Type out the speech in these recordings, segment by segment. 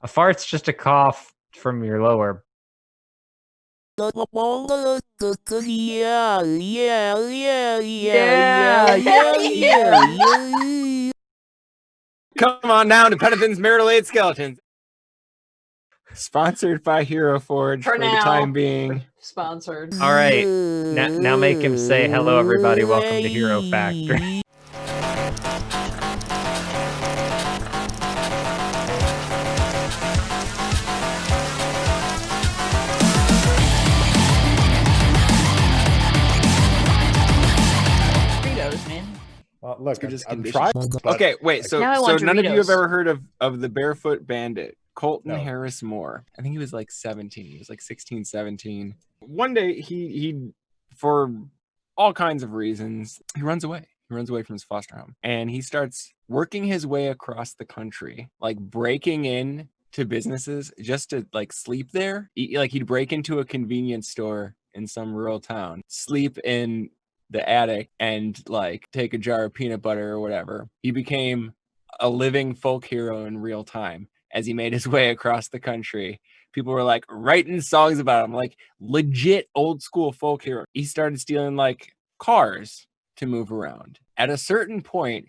A fart's just a cough from your lower. Come on down to Pettithan's Mutilated Skeletons. Sponsored by Hero Forge for the time being. Sponsored. All right, now make him say hello, everybody. Welcome to Hero Factory. Look, I'm trying. Okay, wait. So none of you have ever heard of the Barefoot Bandit, Colton Harris Moore. I think he was like 17. He was like 16, 17. One day, he for all kinds of reasons, he runs away. He runs away from his foster home, and he starts working his way across the country, like breaking in to businesses just to like sleep there. He'd break into a convenience store in some rural town, sleep in the attic, and like take a jar of peanut butter or whatever. He became a living folk hero in real time as he made his way across the country. People were like writing songs about him, like legit old school folk hero. He started stealing like cars to move around. At a certain point,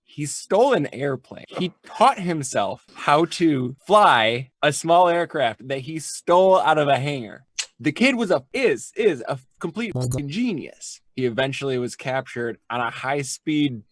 he stole an airplane. He taught himself how to fly a small aircraft that he stole out of a hangar. The kid is a complete genius. He eventually was captured on a high-speed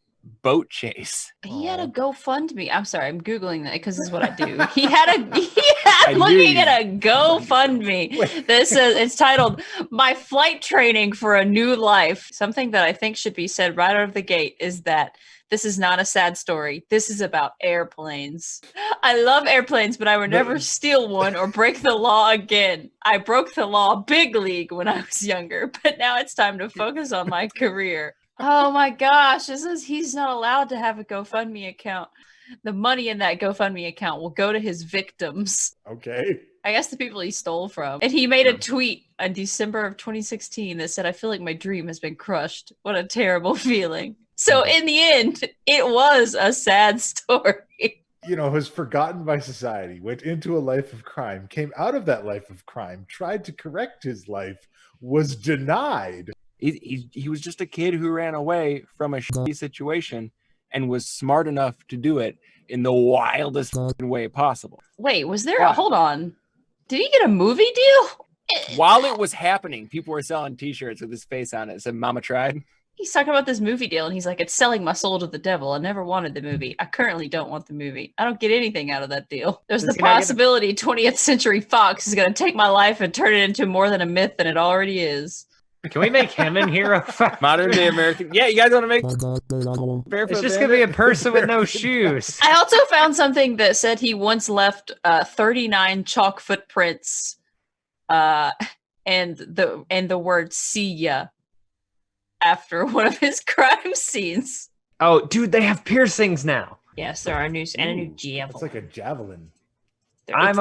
boat chase. He had a GoFundMe. I'm sorry, I'm Googling that because this is what I do. I'm looking at a GoFundMe. This is, it's titled, My Flight Training for a New Life. Something that I think should be said right out of the gate is that this is not a sad story. This is about airplanes. I love airplanes, but I would never steal one or break the law again. I broke the law big league when I was younger, but now it's time to focus on my career. Oh my gosh, he's not allowed to have a GoFundMe account. The money in that GoFundMe account will go to his victims. Okay. I guess the people he stole from. And he made a tweet on December of 2016 that said, I feel like my dream has been crushed. What a terrible feeling. So in the end, it was a sad story. You know, was forgotten by society, went into a life of crime, came out of that life of crime, tried to correct his life, was denied. He was just a kid who ran away from a shitty situation and was smart enough to do it in the wildest way possible. Wait, was there hold on. Did he get a movie deal? While it was happening, people were selling t-shirts with his face on it. It said, Mama tried. He's talking about this movie deal, and he's like, it's selling my soul to the devil. I never wanted the movie. I currently don't want the movie. I don't get anything out of that deal. There's the possibility 20th Century Fox is going to take my life and turn it into more than a myth than it already is. Can we make him in Hero Factory? Modern day American. Yeah, you guys want to make Barefoot It's just going to be a person with no shoes. I also found something that said he once left 39 chalk footprints and the word see ya after one of his crime scenes. Oh, dude, they have piercings now. Yes, there are new javelin. It's like a javelin. I'm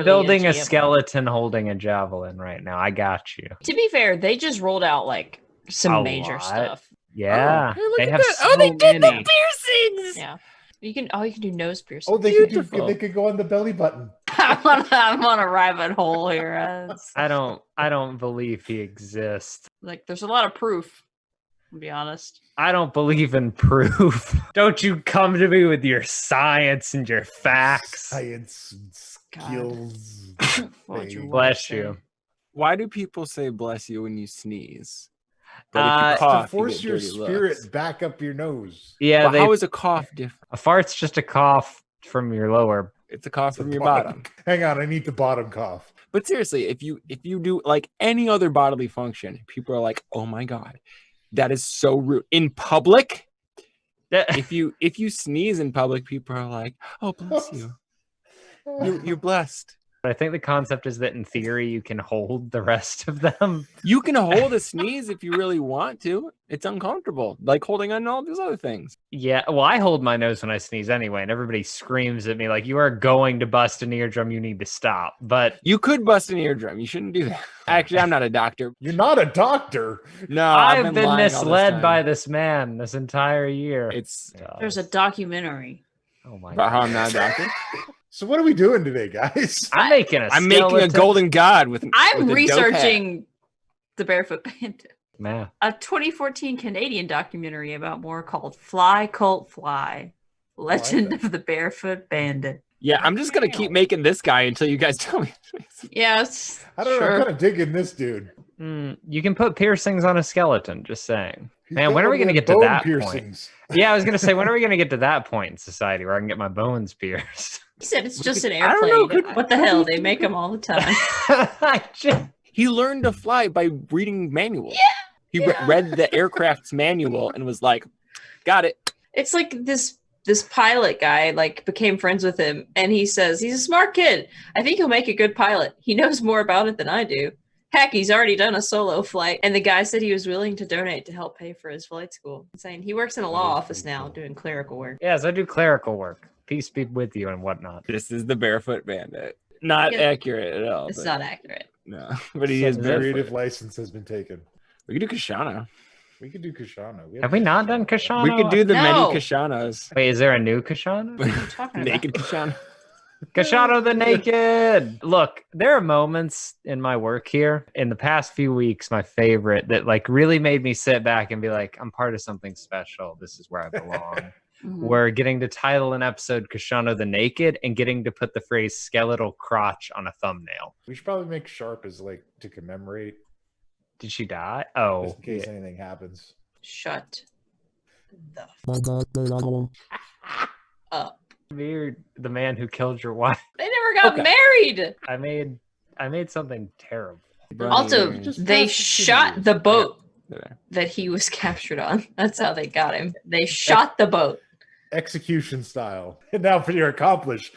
building a skeleton holding a javelin right now. I got you. To be fair, they just rolled out like some major stuff. Yeah. Oh, they have they did the piercings. Yeah. You can do nose piercings. Oh, they could go on the belly button. I'm on a rabbit hole here. I don't believe he exists. Like there's a lot of proof. To be honest. I don't believe in proof. Don't you come to me with your science and your facts. Science and skills. Bless you. Why do people say bless you when you sneeze? But if you cough, to force you your get dirty spirit looks. back up your nose. Yeah, But how is a cough different? A fart's just a cough from your lower. It's a cough from your bottom. Hang on, I need the bottom cough. But seriously, if you do like any other bodily function, people are like, oh my God. That is so rude. In public, if you sneeze in public, people are like, "Oh, bless you. You're blessed." I think the concept is that in theory you can hold the rest of them. You can hold a sneeze if you really want to. It's uncomfortable, like holding on to all these other things. Yeah, well, I hold my nose when I sneeze anyway, and everybody screams at me like, "You are going to bust an eardrum. You need to stop." But you could bust an eardrum. You shouldn't do that. Actually, I'm not a doctor. You're not a doctor. No, I've been misled by this man this entire year. It's there's a documentary. Oh my about God. how I'm not a doctor. So what are we doing today, guys? I'm making a golden god with. I'm researching the Barefoot Bandit. Man. A 2014 Canadian documentary about more called Fly Cult Fly, Legend of the Barefoot Bandit. Yeah, I'm just gonna keep making this guy until you guys tell me. Yes. I don't know. I'm kind of digging this dude. You can put piercings on a skeleton. Just saying. Man, when are we gonna get to that point? Yeah, I was gonna say, when are we gonna get to that point in society where I can get my bones pierced? He said it's just an airplane. What the hell? They make them all the time. He learned to fly by reading manuals. He read the aircraft's manual and was like, got it. It's like this pilot guy like became friends with him, and he says he's a smart kid. I think he'll make a good pilot. He knows more about it than I do. Heck, he's already done a solo flight. And the guy said he was willing to donate to help pay for his flight school. Saying he works in a law office now doing clerical work. Yes, I do clerical work. Peace be with you and whatnot. This is the Barefoot Bandit. Not accurate at all. It's not accurate. No, but he is barefoot. Creative license has been taken. We could do Kashana. We could do Kashana. Have we not done Kashana? We could do the many Kashanas. Wait, is there a new Kashana? What are you talking about? Naked Kashana. Kashana the Naked. Look, there are moments in my work here in the past few weeks, my favorite, that like really made me sit back and be like, I'm part of something special. This is where I belong. We're getting to title an episode Kashana the Naked and getting to put the phrase skeletal crotch on a thumbnail. We should probably make sharp as like to commemorate. Did she die? Oh, just in case anything happens. Shut the up. You're the man who killed your wife. They never got married. I made something terrible. Also, they shot the boat that he was captured on. That's how they got him. They shot the boat. Execution style. And now for your accomplice.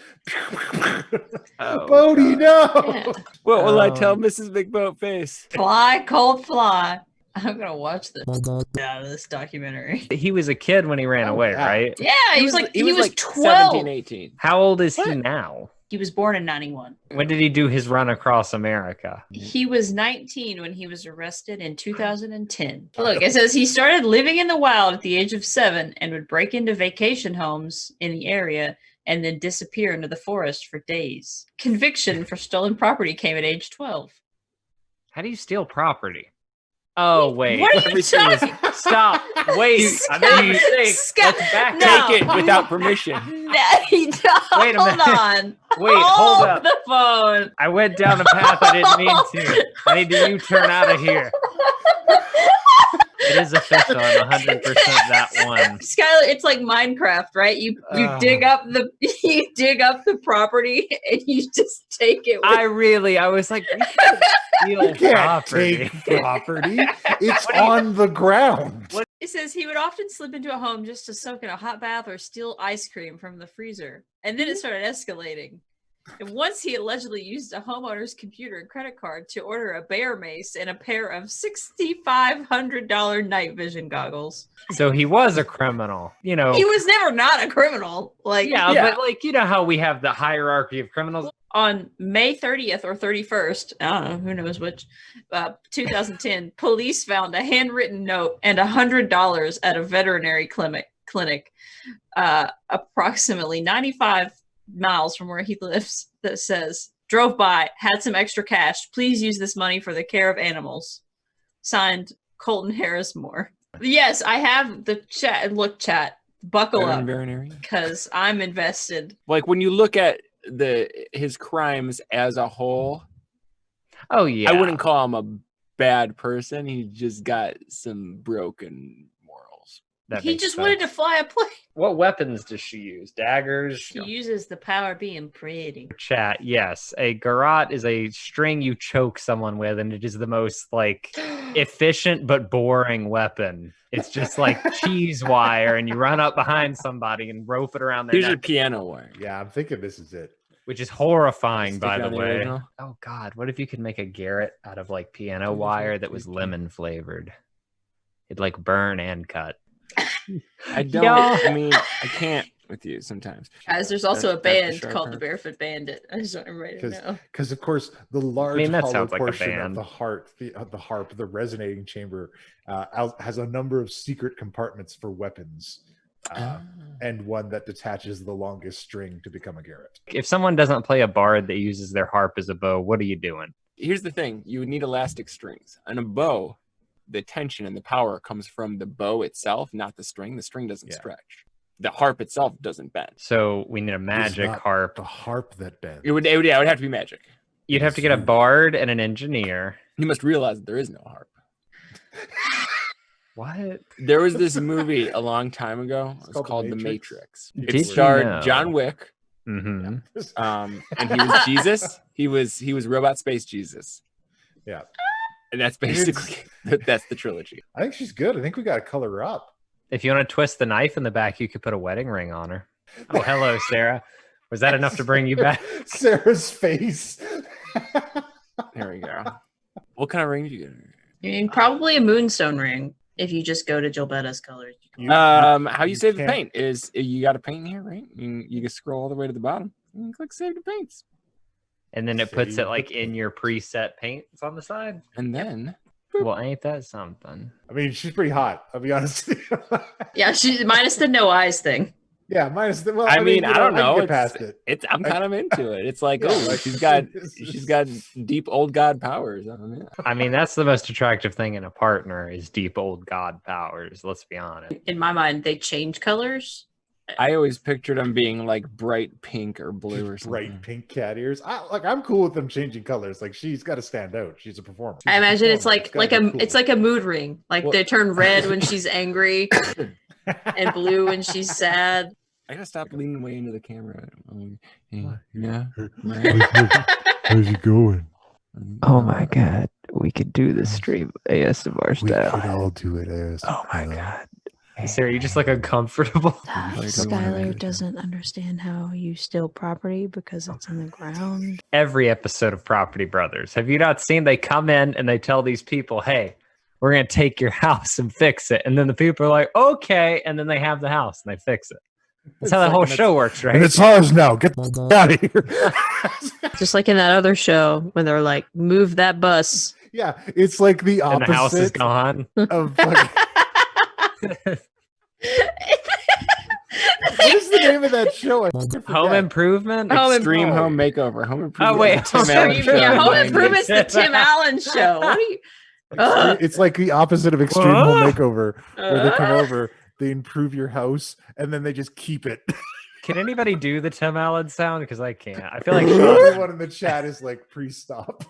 Bodie, no! Yeah. What will I tell Mrs. Big Boat Face? Fly, cold fly. I'm gonna watch this documentary. He was a kid when he ran away, right? Yeah, he was 12. 17, 18. How old is he now? He was born in 91. When did he do his run across America? He was 19 when he was arrested in 2010. Look, it says he started living in the wild at the age of 7 and would break into vacation homes in the area and then disappear into the forest for days. Conviction for stolen property came at age 12. How do you steal property? Oh, wait. What are you talking? Stop. Wait. I made a mistake. Let's back take it without permission. Wait a minute. Hold on. Wait, hold up. The phone. I went down a path I didn't mean to. I need to U-turn out of here. It is official. I'm 100% that one. Skylar, it's like Minecraft, right? You dig up the property and you just take it. I was like, you can't take property. It's on the ground. It says he would often slip into a home just to soak in a hot bath or steal ice cream from the freezer. And then it started escalating. And once he allegedly used a homeowner's computer and credit card to order a bear mace and a pair of $6,500 night vision goggles. So he was a criminal, you know. He was never not a criminal. But like, you know how we have the hierarchy of criminals. On May 30th or 31st, I don't know, who knows which, 2010, police found a handwritten note and $100 at a veterinary clinic, approximately 95 miles from where he lives, that says, drove by, had some extra cash. Please use this money for the care of animals. Signed, Colton Harris Moore. Yes, I have the chat. Look, chat, buckle up, because I'm invested. Like when you look at his crimes as a whole, oh yeah, I wouldn't call him a bad person. He just got some broken morals. He just wanted to fly a plane. What weapons does she use? Daggers? She uses the power of being pretty. Chat, yes. A garrote is a string you choke someone with, and it is the most like efficient but boring weapon. It's just like cheese wire, and you run up behind somebody and rope it around their neck. Here's your piano wire. Yeah, I'm thinking this is it. Which is horrifying, by the way. Oh God, what if you could make a garrote out of like piano wire that was lemon flavored? It'd like burn and cut. I don't. I mean, I can't with you sometimes. Guys, there's also a band called the Barefoot Bandit. I just want everybody to know. Because of course, the large hollow portion of the harp, the resonating chamber, has a number of secret compartments for weapons. and one that detaches the longest string to become a garrote. If someone doesn't play a bard that uses their harp as a bow, what are you doing? Here's the thing. You would need elastic strings. On a bow, the tension and the power comes from the bow itself, not the string. The string doesn't stretch. The harp itself doesn't bend. So we need a magic harp. The harp that bends. It would have to be magic. You'd have to get a bard and an engineer. You must realize that there is no harp. What? There was this movie a long time ago. It's called The Matrix. Did It starred you know? John Wick. Mm-hmm. And he was Jesus. He was Robot Space Jesus. Yeah. And that's basically that's the trilogy. I think she's good. I think we got to color her up. If you want to twist the knife in the back, you could put a wedding ring on her. Oh, hello, Sarah. Was that enough to bring you back? Sarah's face. There we go. What kind of ring did you get? You need probably a moonstone ring if you just go to Gilbetta's colors. How you save the paint is you got a paint here, right? You can scroll all the way to the bottom and click save the paints. And then it puts it like in your preset paints on the side. And then well, ain't that something? I mean, she's pretty hot. I'll be honest with you. Yeah, she minus the no eyes thing. Yeah, minus the. Well, I mean, I don't know. Get past it. I'm kind of into it. It's like, she's got deep old god powers. I mean, that's the most attractive thing in a partner is deep old god powers. Let's be honest. In my mind, they change colors. I always pictured them being like bright pink or blue or something. Bright pink cat ears. I'm cool with them changing colors. Like she's got to stand out. She's a performer. I imagine it's like a mood ring. Like they turn red when she's angry, and blue when she's sad. I gotta stop leaning way into the camera. Yeah. How's it going? Oh my god, we could do the stream ASMR style. We could all do it ASMR. Oh my god. Sarah, you just look uncomfortable. Skylar doesn't understand how you steal property because it's in the ground. Every episode of Property Brothers. Have you not seen they come in and they tell these people, hey, we're going to take your house and fix it. And then the people are like, okay. And then they have the house and they fix it. That's how the whole show works, right? And it's ours now. Get the out of here. Just like in that other show when they're like, move that bus. Yeah, it's like the opposite. And the house is gone. Of what is the name of that show? Home Improvement? Extreme Home Makeover. Home Improvement. Oh, wait. Home Improvement's the Tim Allen show. What are you? It's like the opposite of Extreme Home Makeover, where they come over, they improve your house, and then they just keep it. Can anybody do the Tim Allen sound? Because I can't. I feel like everyone in the chat is like, pre-stop.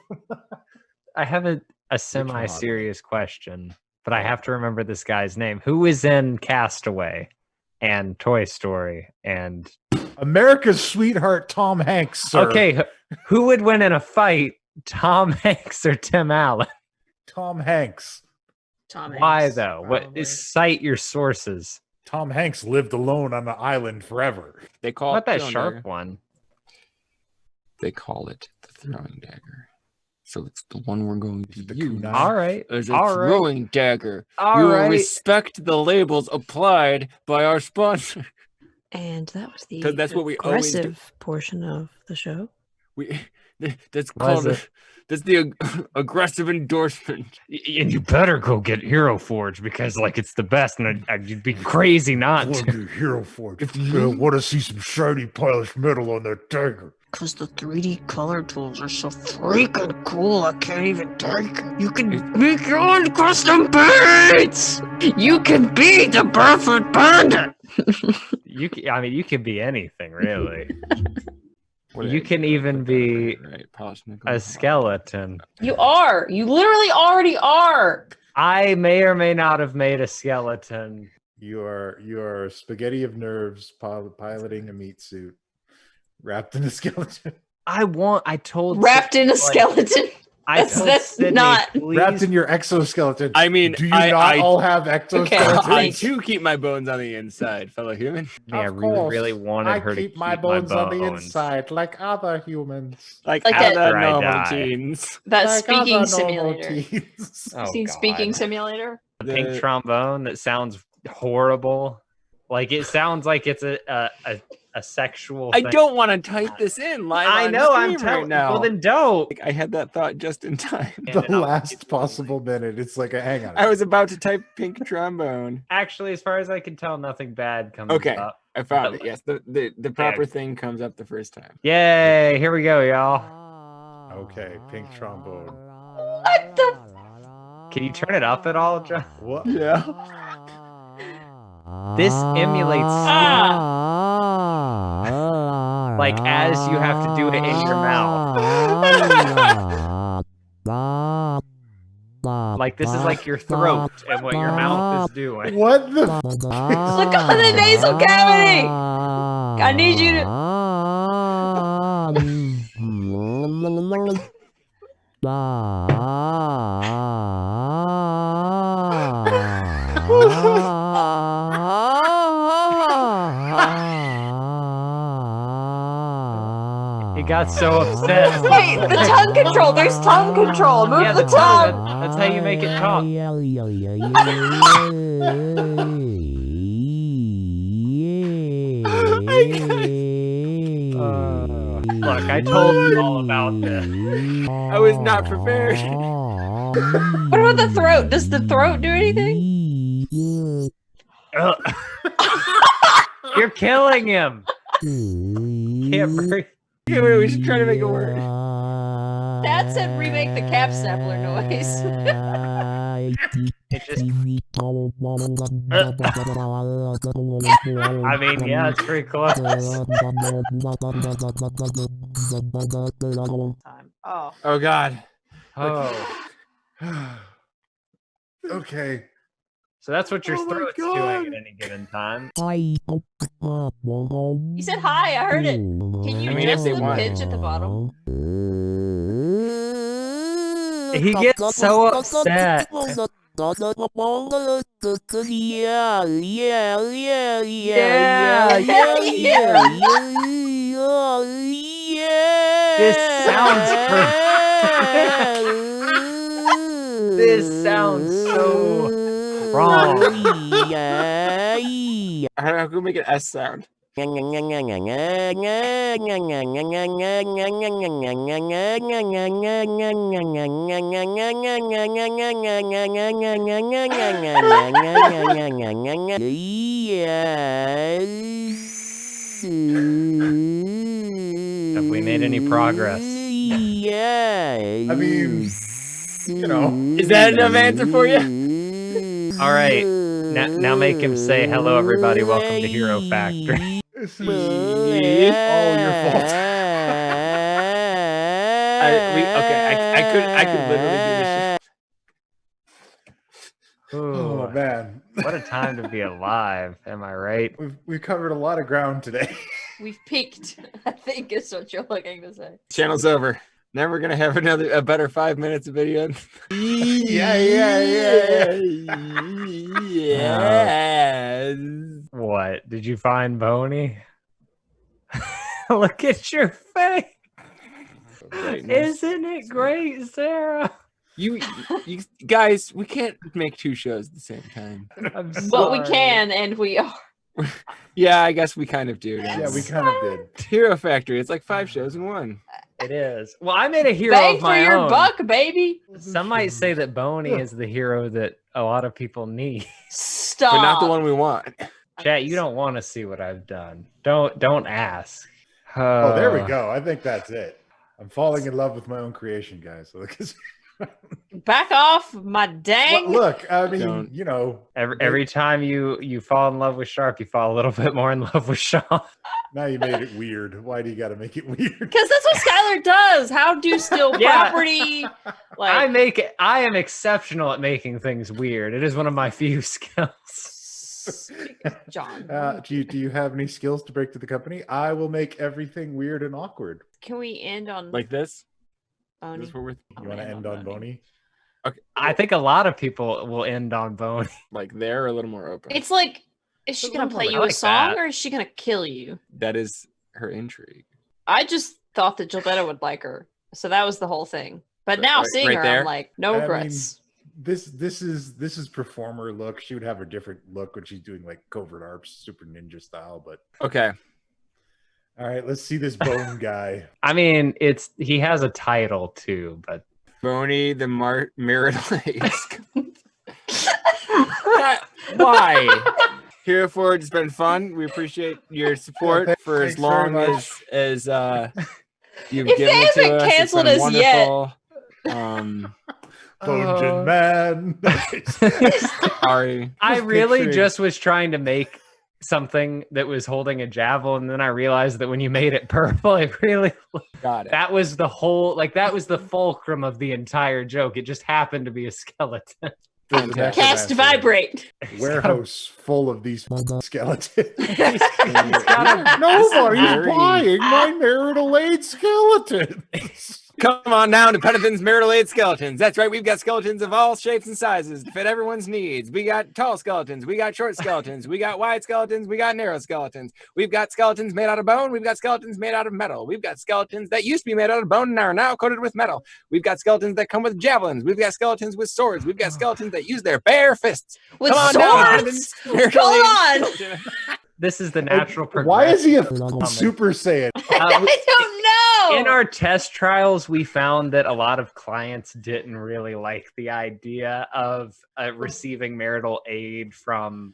I have a semi-serious question, but I have to remember this guy's name. Who is in Castaway and Toy Story and America's Sweetheart, Tom Hanks, sir. Okay, who would win in a fight, Tom Hanks or Tim Allen? Tom Hanks. Why though? What is cite your sources? Tom Hanks lived alone on an island forever. They call it that sharp one. They call it the throwing dagger. So it's the one we're going to use. All right. As a throwing dagger. All we will right. respect the labels applied by our sponsor. And that was the that's what we aggressive portion of the show. That's called that's the aggressive endorsement. And you better go get Hero Forge because like it's the best, and you'd be crazy not to. Hero Forge. If you want to see some shiny polished metal on that dagger. Because the 3D color tools are so freaking cool, I can't even take it. You can make your own custom paints! You can be the Barefoot Bandit! You can be anything, really. You can even be a skeleton. You are. You literally already are. I may or may not have made a skeleton. You are spaghetti of nerves piloting a meat suit. Wrapped in a skeleton. Wrapped in a skeleton. That's not wrapped in your exoskeleton. I mean, do you not all have exoskeletons? Okay. I do keep my bones on the inside, fellow human. Yeah, I really wanted her to keep my bones on the inside, like other humans, like other normal teens. That like speaking simulator. Speaking simulator. The Pink Trombone that sounds horrible. Like it sounds like it's a a sexual I thing. don't want to type this in live. I know. I'm right now. Well, then don't. I had that thought just in time. The last possible minute. It's like, hang on. I was about to type Pink Trombone. Actually, as far as I can tell, nothing bad comes up. I found it. Yes, the proper thing comes up the first time. Yay! Here we go, y'all. Okay, Pink Trombone. What the? Can you turn it up at all, John? What? Yeah. This emulates like as you have to do it in your mouth. Like this is like your throat and what your mouth is doing. What the? Look on the nasal cavity. I need you to. He got so upset. Wait, the tongue control. There's tongue control. Move the tongue. That's how you make it talk. Look, I told you all about this. I was not prepared. What about the throat? Does the throat do anything? You're killing him. Can't breathe. Yeah, we should try to make it work. Dad said remake the cap sampler noise. It just... I mean, yeah, it's pretty close. Oh God. Oh. Okay. So that's what your throat's doing at any given time. He said hi, I heard it. Can you adjust the pitch at the bottom? He gets so upset. This sounds perfect. This sounds so wrong. I'm gonna make an S sound. Have we made any progress? I mean, you know. Is that enough answer for you? All right. Now make him say, hello, everybody. Welcome to Hero Factory. This is all your fault. I could literally do this. Oh man, what a time to be alive! Am I right? We've covered a lot of ground today. We've peaked, I think is what you're looking to say. Channel's over. Never gonna have a better 5 minutes of video. Yeah. What? Did you find Boney? Look at your face. Isn't it great, Sarah? You guys, we can't make 2 shows at the same time. But we can, and we are. Yeah, I guess we kind of do. Yeah, we kind of did. Hero Factory. It's like 5 shows in 1. It is. Well, I made a hero Bang of my for your own. buck, baby. Some might say that Boney is the hero that a lot of people need. Stop. But not the one we want. Chat, you don't want to see what I've done. Don't ask. Oh, there we go. I think that's it. I'm falling in love with my own creation, guys. Back off, my dang. Look, I mean, you know, every time you fall in love with Sharp, you fall a little bit more in love with Sean. Now you made it weird. Why do you got to make it weird? Because that's what Skylar does. How do steal property? Like I am exceptional at making things weird. It is one of my few skills. John, do you have any skills to break to the company? I will make everything weird and awkward. can we end on Like this? Boney? This is what we're You want to end on Boney? Okay. I think a lot of people will end on Boney. Like they're a little more open. It's like, is she gonna play you like a song that. or is she gonna kill you? That is her intrigue. I just thought that Gilberto would like her, so that was the whole thing. But now seeing her, there? I'm like, no regrets. This is performer look. She would have a different look when she's doing like covert arts, super ninja style. But Okay. All right, let's see this bone guy. I mean, he has a title too, but Boney the marital ace. Why? Hero Forge has been fun. We appreciate your support for as long as you've If given they it to haven't us. canceled It's us been yet. wonderful. Dungeon Man. Sorry. I really picturing- just was trying to make something that was holding a javelin, and then I realized that when you made it purple, it really Got it. that was the whole that was the fulcrum of the entire joke. It just happened to be a skeleton. Fantastic. Cast vibrate. Warehouse full of these skeletons. Nobody's Very- buying my marital aid skeletons. Come on down to Pennington's Marital Aid Skeletons. That's right, we've got skeletons of all shapes and sizes to fit everyone's needs. We got tall skeletons, we got short skeletons, we got wide skeletons, we got narrow skeletons. We've got skeletons made out of bone, we've got skeletons made out of metal. We've got skeletons that used to be made out of bone and are now coated with metal. We've got skeletons that come with javelins. We've got skeletons with swords. We've got skeletons that use their bare fists. With Come on down to swords? Pennington's Marital Hold Aid on. Skeleton. This is the natural progression. Why is he a of Super Saiyan? I don't know. In our test trials, we found that a lot of clients didn't really like the idea of receiving marital aid from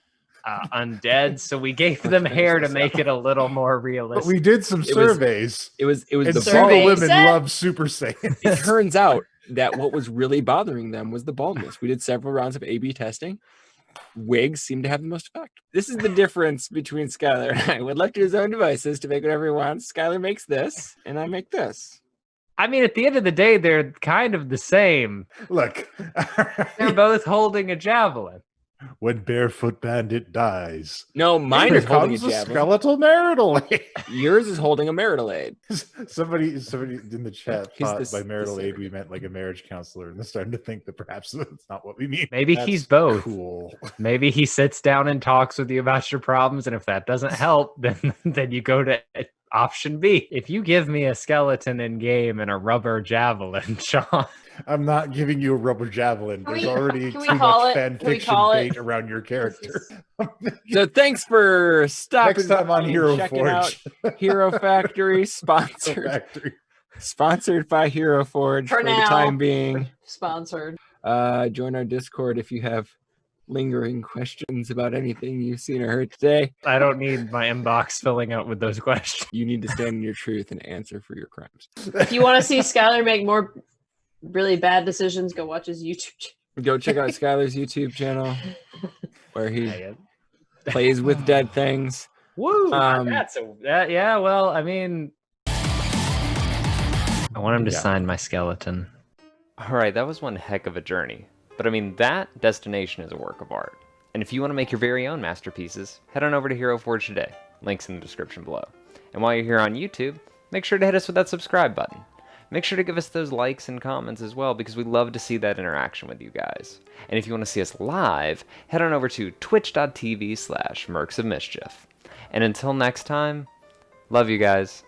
undead, so we gave them hair to make it a little more But realistic. we did some surveys. It was And the single survey bald. women said- love Super Saiyan. It turns out that what was really bothering them was the baldness. We did several rounds of A/B testing. Wigs seem to have the most effect. This is the difference between Skylar and I. Would left to his own devices to make whatever he wants. Skylar makes this, and I make this. I mean, at the end of the day, they're kind of the same. Look, They're both holding a javelin. when Barefoot Bandit dies, No, mine is holding a becomes a javelin. skeletal marital aid. Yours is holding a marital aid. Somebody in the chat He's thought this- by marital this aid we area. meant like a marriage counselor, and they're starting to think that perhaps that's not what we mean. Maybe That's he's both. Cool. Maybe he sits down and talks with you about your problems, and if that doesn't help, then you go to option B. If you give me a skeleton in game and a rubber javelin, Sean, I'm not giving you a rubber javelin. Can There's we- already can we too call much it- fan can we fiction call it- bait around your character. So thanks for stopping Next time by on and Hero checking out Forge. Hero Factory, sponsored by Hero Forge For for the now. time being. Sponsored. Join our Discord if you have lingering questions about anything you've seen or heard today. I don't need my inbox filling out with those questions. You need to stand in your truth and answer for your crimes. If you want to see Skylar make more really bad decisions, go watch his YouTube channel. Go check out Skylar's YouTube channel where he Yeah. plays with dead things. Woo! That's Yeah, well, I mean, I want him to sign my skeleton. All right, that was one heck of a journey. But I mean, that destination is a work of art. And if you want to make your very own masterpieces, head on over to Hero Forge today. Links in the description below. And while you're here on YouTube, make sure to hit us with that subscribe button. Make sure to give us those likes and comments as well, because we love to see that interaction with you guys. And if you want to see us live, head on over to twitch.tv/Mercs of Mischief. And until next time, love you guys.